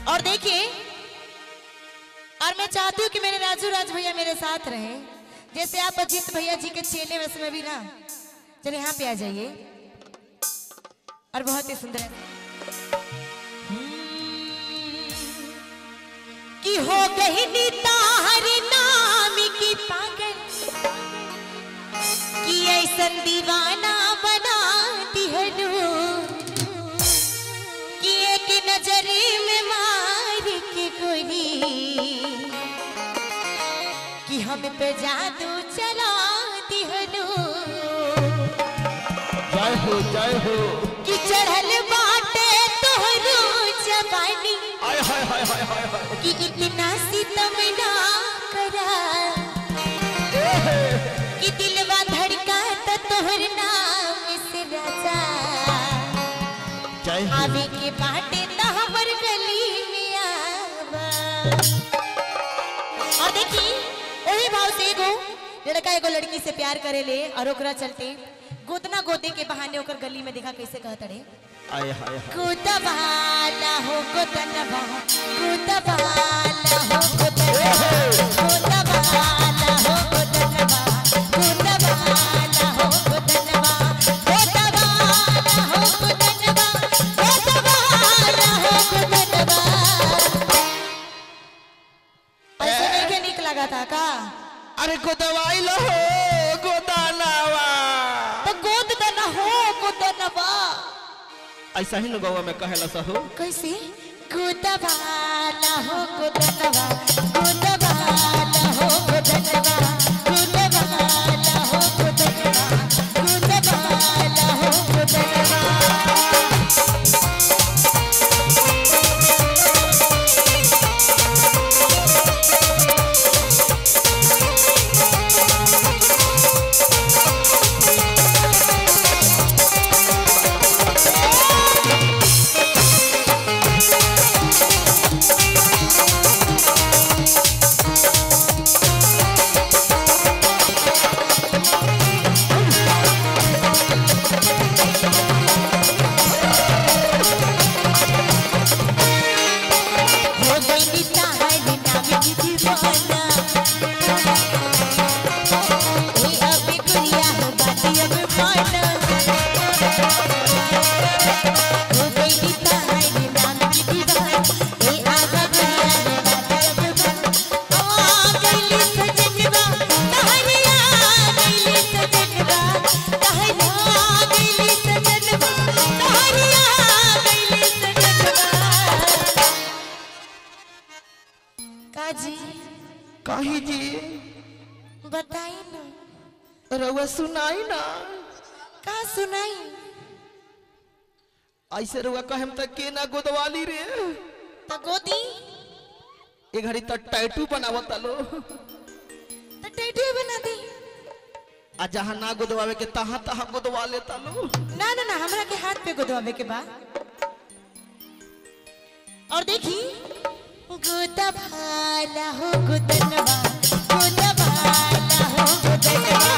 और देखिए, और मैं चाहती हूँ कि मेरे राजू राज भैया मेरे साथ रहे, जैसे आप अजीत भैया जी के चेले वैसे में भी ना। चलिए यहाँ पे आ जाइए, और बहुत ही सुंदर है कि हो गई नितार नाम की पागल, कि ऐसा दीवाना बना दिहनु, कि एक नजरे में मार के गोली, कि हम पे जादू चला दिहनु। जय हो जय हो। कि चढ़ल बाटे तोहरो जवानी, हाय हाय हाय हाय हाय। कि इतना सितम ना करा, कि दिलवा धड़का तो तोहर नाम से राजा, जय हो। आवे के बाटे तो हमर गली में आवा। और देखी वही भाव से एगो लड़का एगो लड़की से प्यार करे ले, और ओकरा चलते गोदना गोदे के बहाने ओकर गली में देखा कैसे कहत रे, आय हाय हाय। गोदवाला हो गोदनवा, गोदवाला हो गोदनवा, गोदवाला हो गोदनवा, गोदवाला हो गोदनवा, गोदवाला हो गोदनवा, गोदवाला हो गोदनवा। ऐसे नहीं के निक लगा था का? अरे गोदवाई लो हो गोदानावा, तो गोद दना हो गोदनवा। ऐसा ही लोगों में कहेला सा हो। कैसे? गोदवाला हो गोदनवा, गोदवाला हो गोदनवा, गोदवाला हो गोदनवा, गोदवाला हो गोदनवा। काही जी बताई ना, रउआ सुनाई ना। का सुनाई? ऐसे रउआ कहम तक के ना गोदवाली रे, तो गोदी ए घड़ी तक टैटू बनावता लो, तो टैटू बना दी। आ जहाँ ना गोदवावे के तहाँ तहाँ गोदवा लेता लो। ना ना ना, हमरा के हाथ पे गोदवावे के बा। और देखी, गोदवाला हो गोदनवा, गोदवाला हो गोदनवा,